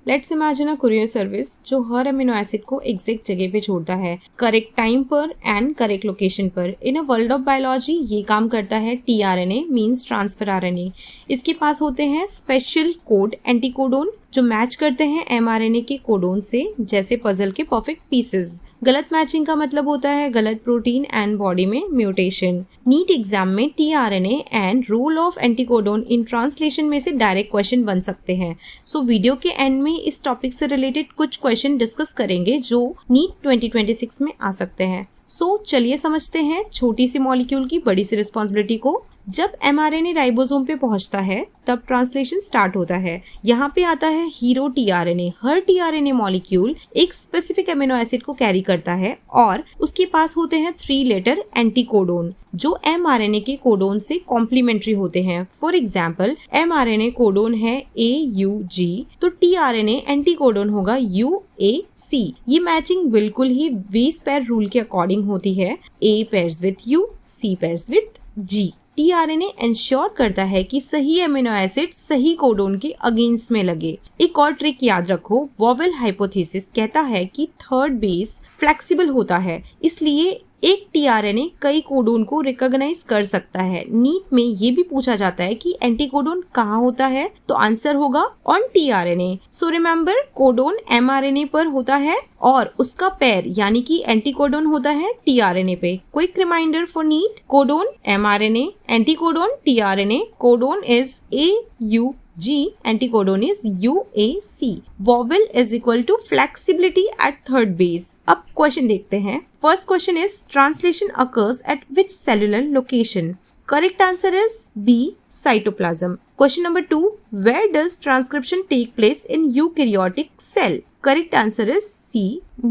Let's imagine a courier service जो हर amino acid को exact जगह पे छोड़ता है, करेक्ट टाइम पर एंड करेक्ट लोकेशन पर। इन अ वर्ल्ड ऑफ बायोलॉजी ये काम करता है टीआरएनए मींस ट्रांसफर आरएनए। इसके पास होते हैं स्पेशल कोड एंटीकोडोन जो मैच करते हैं एमआरएनए के कोडोन से, जैसे पजल के परफेक्ट पीसेस। गलत मैचिंग का मतलब होता है गलत प्रोटीन एंड बॉडी में म्यूटेशन। नीट एग्जाम में tRNA and role of anticodon in translation में से डायरेक्ट क्वेश्चन बन सकते हैं। सो वीडियो के एंड में इस टॉपिक से रिलेटेड कुछ क्वेश्चन डिस्कस करेंगे जो नीट 2026 में आ सकते हैं। सो चलिए समझते हैं छोटी सी मॉलिक्यूल की बड़ी सी रिस्पॉन्सिबिलिटी को। जब एमआरएनए राइबोसोम पे पहुंचता है तब ट्रांसलेशन स्टार्ट होता है। यहाँ पे आता है हीरो टीआरएनए। हर टीआरएनए मॉलिक्यूल एक स्पेसिफिक अमीनो एसिड को कैरी करता है और उसके पास होते हैं 3 लेटर एंटीकोडोन जो एमआरएनए के कोडोन से कॉम्प्लीमेंट्री होते हैं। फॉर एग्जाम्पल एमआरएनए कोडोन है AUG तो टीआरएनए एंटीकोडोन होगा UAC। ये मैचिंग बिल्कुल ही बेस पेयर रूल के अकॉर्डिंग होती है। A pairs with U, C pairs with G। TRNA ensure करता है कि सही अमीनो एसिड सही कोडोन के अगेंस्ट में लगे। एक और ट्रिक याद रखो, वॉवेल हाइपोथेसिस कहता है कि थर्ड बेस फ्लेक्सिबल होता है, इसलिए एक टीआरएनए कई कोडोन को रिकॉग्नाइज कर सकता है। नीट में ये भी पूछा जाता है कि एंटीकोडोन कहाँ होता है, तो आंसर होगा on tRNA. So remember codon mRNA पर होता है और उसका पेयर यानी कि एंटीकोडोन होता है टीआरएनए पे। Quick reminder for NEET, codon mRNA, anticodon tRNA, codon is AUG, anticodon is UAC. Vowel is equal to flexibility at third base. अब क्वेश्चन देखते हैं। First question is translation occurs at which cellular location? Correct answer is B, cytoplasm. Question number 2, where does transcription take place in eukaryotic cell? Correct answer is C,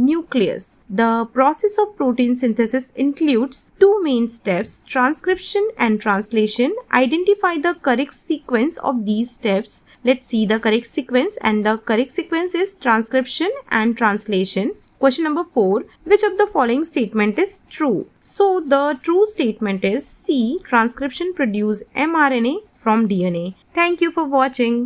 nucleus. The process of protein synthesis includes two main steps, transcription and translation. Identify the correct sequence of these steps. Let's see the correct sequence, and the correct sequence is transcription and translation. Question number 4, which of the following statement is true? So the true statement is C, transcription produce mRNA from DNA. Thank you for watching.